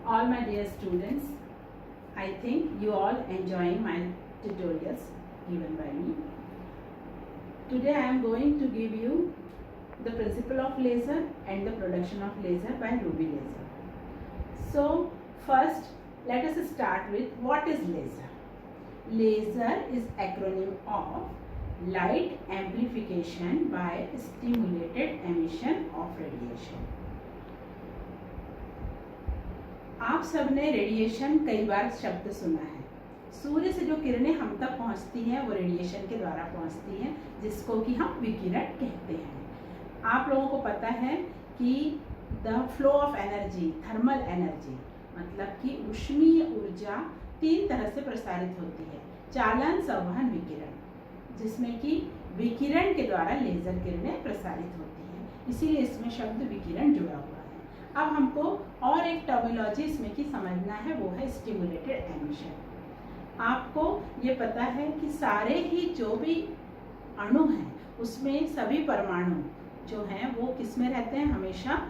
All my dear students, I think you all enjoying my tutorials given by me. Today I am going to give you the principle of laser and the production of laser by Ruby laser. So first let us start with what is laser. Laser is acronym of light amplification by stimulated emission of radiation. आप सबने radiation कई बार शब्द सुना है। सूर्य से जो किरणें हम तक पहुंचती हैं वो रेडिएशन के द्वारा पहुंचती हैं, जिसको कि हम विकिरण कहते हैं। आप लोगों को पता है कि the flow of energy, thermal energy मतलब कि ऊष्मीय ऊर्जा तीन तरह से प्रसारित होती है: चालन, संवहन, विकिरण, जिसमें कि विकिरण के द्वारा लेजर किरणें प्रसारित होती हैं, इसीलिए इसमें शब्द विकिरण जुड़ा हुआ है। अब हमको और एक टर्मिनोलॉजी इसमें की समझना है, वो है स्टिमुलेटेड एमिशन। आपको ये पता है कि सारे ही जो भी अणु हैं उसमें सभी परमाणु जो हैं वो किस में रहते हैं? हमेशा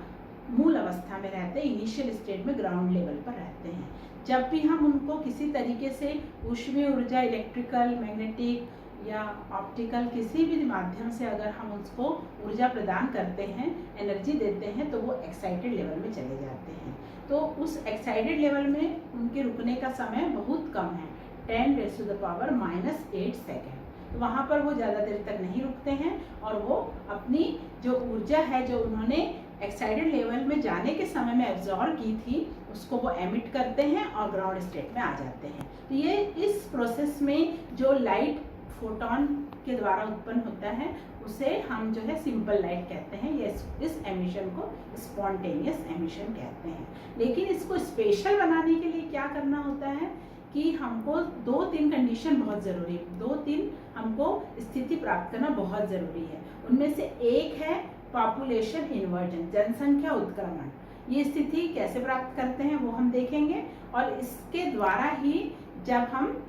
मूल अवस्था में रहते हैं, इनिशियल स्टेट में, ग्राउंड लेवल पर रहते हैं। जब भी हम उनको किसी तरीके से ऊष्मीय ऊर्जा, इलेक्ट्रिकल, मैग्नेटिक या ऑप्टिकल किसी भी माध्यम से अगर हम उसको ऊर्जा प्रदान करते हैं, एनर्जी देते हैं, तो वो एक्साइटेड लेवल में चले जाते हैं। तो उस एक्साइटेड लेवल में उनके रुकने का समय बहुत कम है, 10⁻⁻8 सेकेंड। तो वहाँ पर वो ज़्यादा देर तक नहीं रुकते हैं और वो अपनी जो ऊर्जा है जो उन्होंने एक्साइटेड लेवल में जाने के समय में एब्जॉर्ब की थी, उसको वो एमिट करते हैं और ग्राउंड स्टेट में आ जाते हैं। तो ये इस प्रोसेस में जो लाइट फोटोन के द्वारा उत्पन्न होता है उसे हम जो है सिंपल लाइट कहते हैं। ये इस एमिशन को स्पॉन्टेनियस एमिशन कहते हैं। लेकिन इसको स्पेशल बनाने के लिए क्या करना होता है कि हमको 2-3 कंडीशन बहुत ज़रूरी है, 2-3 हमको स्थिति प्राप्त करना बहुत ज़रूरी है। उनमें से एक है पॉपुलेशन इन्वर्जन, जनसंख्या उत्क्रमण। ये स्थिति कैसे प्राप्त करते हैं वो हम देखेंगे, और इसके द्वारा ही जब हम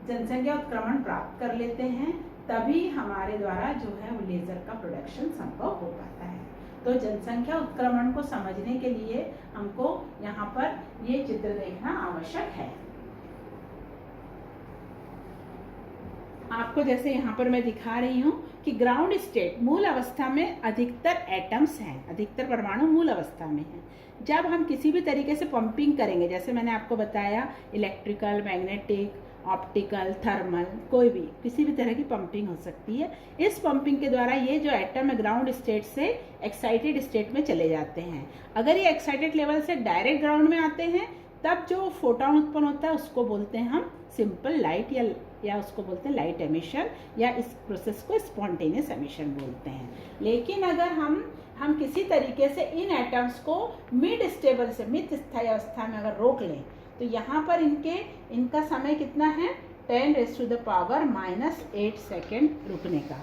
जनसंख्या उत्क्रमण प्राप्त कर लेते हैं तभी हमारे द्वारा जो है वो लेजर का प्रोडक्शन संभव हो पाता है। तो जनसंख्या उत्क्रमण को समझने के लिए हमको यहाँ पर ये चित्र देखना आवश्यक है। आपको जैसे यहाँ पर मैं दिखा रही हूँ कि ग्राउंड स्टेट, मूल अवस्था में अधिकतर एटम्स हैं, अधिकतर परमाणु मूल अवस्था में हैं। जब हम किसी भी तरीके से पंपिंग करेंगे, जैसे मैंने आपको बताया, इलेक्ट्रिकल, मैग्नेटिक, ऑप्टिकल, थर्मल, कोई भी किसी भी तरह की पंपिंग हो सकती है। इस पंपिंग के द्वारा ये जो एटम है ग्राउंड स्टेट से एक्साइटेड स्टेट में चले जाते हैं। अगर ये एक्साइटेड लेवल से डायरेक्ट ग्राउंड में आते हैं तब जो फोटोन उत्पन्न होता है उसको बोलते हैं हम सिंपल लाइट, या उसको बोलते हैं लाइट एमिशन, या इस प्रोसेस को स्पॉन्टेनियस एमिशन बोलते हैं। लेकिन अगर हम किसी तरीके से इन एटम्स को मिड स्टेबल से, मिड स्थायी अवस्था में अगर रोक लें तो यहाँ पर इनका समय कितना है? 10⁻⁻8 सेकेंड रुकने का,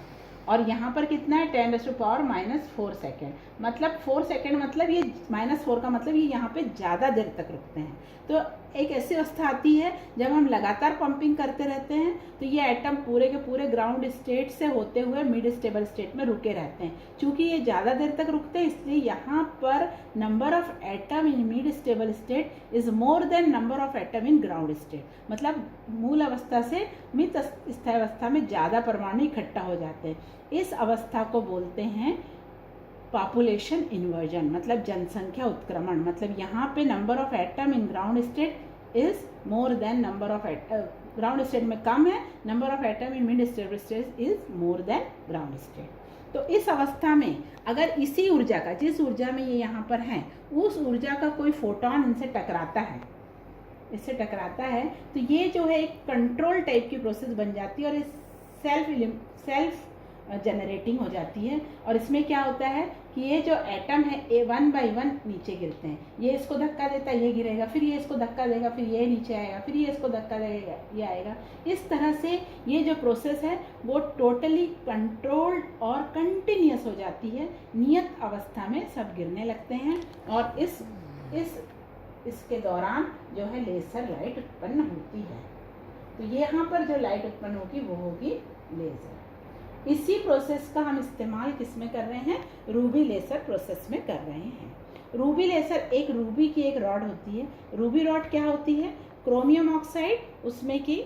और यहाँ पर कितना है? 10⁻⁻4 सेकेंड। मतलब 4 सेकेंड मतलब ये -4 का मतलब ये यहाँ पे ज़्यादा देर तक रुकते हैं। तो एक ऐसी अवस्था आती है जब हम लगातार पंपिंग करते रहते हैं तो ये एटम पूरे के पूरे ग्राउंड स्टेट से होते हुए मिड स्टेबल स्टेट में रुके रहते हैं। चूँकि ये ज़्यादा देर तक रुकते हैं इसलिए यहाँ पर number of atom in mid stable state is more than number of atom in ground state. मतलब मूल अवस्था से मिड स्थायी अवस्था में ज़्यादा परमाणु इकट्ठा हो जाते हैं। इस अवस्था को बोलते हैं पॉपुलेशन इन्वर्जन, मतलब जनसंख्या उत्क्रमण। मतलब यहाँ पे number of atom in ground state is more than number of ground state में कम है, number of atom in mid stable state is more than ground state. तो इस अवस्था में अगर इसी ऊर्जा का, जिस ऊर्जा में ये यहाँ पर हैं, उस ऊर्जा का कोई फोटोन इनसे टकराता है, इससे टकराता है, तो ये जो है एक कंट्रोल टाइप की प्रोसेस बन जाती है और इस सेल्फ जनरेटिंग हो जाती है। और इसमें क्या होता है कि ये जो एटम है ए 1 बाई 1 नीचे गिरते हैं। ये इसको धक्का देता है, ये गिरेगा, फिर ये इसको धक्का देगा, फिर ये नीचे आएगा, फिर ये इसको धक्का देगा, ये आएगा। इस तरह से ये जो प्रोसेस है वो टोटली कंट्रोल्ड और कंटिन्यूस हो जाती है। नियत अवस्था में सब गिरने लगते हैं और इसके दौरान जो है लेजर लाइट उत्पन्न होती है। तो ये यहाँ पर जो लाइट उत्पन्न होगी वो होगी लेजर। इसी प्रोसेस का हम इस्तेमाल किस में कर रहे हैं? रूबी लेजर प्रोसेस में कर रहे हैं। रूबी लेजर, एक रूबी की एक रॉड होती है। रूबी रॉड क्या होती है? क्रोमियम ऑक्साइड, उसमें की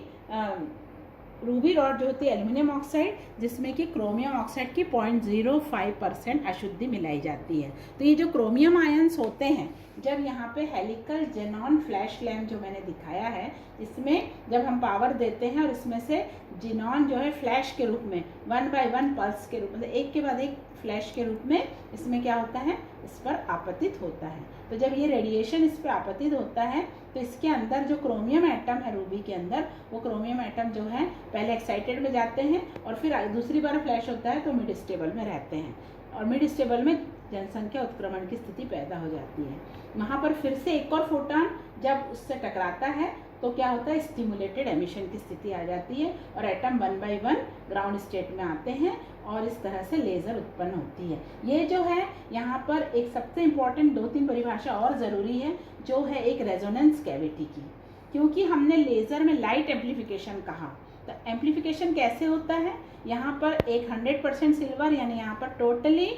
रूबी रॉड जो होती है एल्यूमिनियम ऑक्साइड, जिसमें कि क्रोमियम ऑक्साइड की 0.05% अशुद्धि मिलाई जाती है। तो ये जो क्रोमियम आयंस होते हैं, जब यहाँ पे हेलिकल जेनॉन फ्लैश लैम्प जो मैंने दिखाया है, इसमें जब हम पावर देते हैं और इसमें से जिनॉन जो है फ्लैश के रूप में 1 by 1 पल्स के रूप में, एक के बाद एक फ्लैश के रूप में इसमें क्या होता है, इस पर आपतित होता है। तो जब ये रेडिएशन इस पर आपतित होता है तो इसके अंदर जो क्रोमियम एटम है रूबी के अंदर, वो क्रोमियम एटम जो है पहले एक्साइटेड में जाते हैं और फिर दूसरी बार फ्लैश होता है तो मिड स्टेबल में रहते हैं, और मिड स्टेबल में जनसंख्या उत्क्रमण की स्थिति पैदा हो जाती है। वहाँ पर फिर से एक और फोटॉन जब उससे टकराता है तो क्या होता है, स्टिमुलेटेड एमिशन की स्थिति आ जाती है और एटम 1 by 1 ग्राउंड स्टेट में आते हैं और इस तरह से लेज़र उत्पन्न होती है। ये जो है यहाँ पर एक सबसे इम्पॉर्टेंट 2-3 परिभाषा और ज़रूरी है, जो है एक रेजोनेंस कैविटी की, क्योंकि हमने लेज़र में लाइट एम्प्लीफिकेशन कहा। तो एम्प्लीफिकेशन कैसे होता है, यहाँ पर एक 100% सिल्वर, यानी यहाँ पर टोटली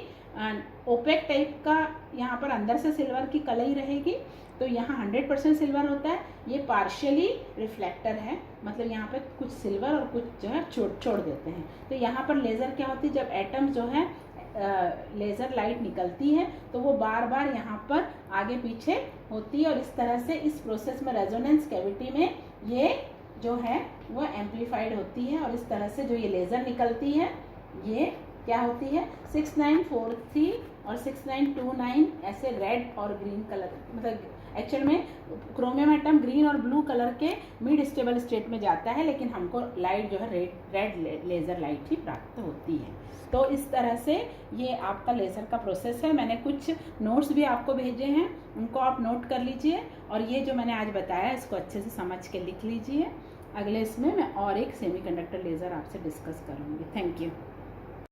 ओपेक टाइप का यहाँ पर अंदर से सिल्वर की कलई रहेगी, तो यहाँ 100% सिल्वर होता है। ये पार्शियली रिफ्लेक्टर है, मतलब यहाँ पे कुछ सिल्वर और कुछ जो है छोड़ देते हैं। तो यहाँ पर लेज़र क्या होती है, जब एटम जो है लेज़र लाइट निकलती है तो वो बार बार यहाँ पर आगे पीछे होती है और इस तरह से इस प्रोसेस में रेजोनेंस कैविटी में ये जो है वो एम्प्लीफाइड होती है और इस तरह से जो ये लेज़र निकलती है ये क्या होती है, 6943 और 6929 ऐसे रेड और ग्रीन कलर, मतलब एक्चुअल में क्रोमियम एटम ग्रीन और ब्लू कलर के मिड स्टेबल स्टेट में जाता है, लेकिन हमको लाइट जो है रेड लेज़र लाइट ही प्राप्त होती है। तो इस तरह से ये आपका लेज़र का प्रोसेस है। मैंने कुछ नोट्स भी आपको भेजे हैं, उनको आप नोट कर लीजिए और ये जो मैंने आज बताया इसको अच्छे से समझ के लिख लीजिए। अगले इसमें मैं और एक सेमीकंडक्टर लेज़र आपसे डिस्कस करूँगी। Thank you.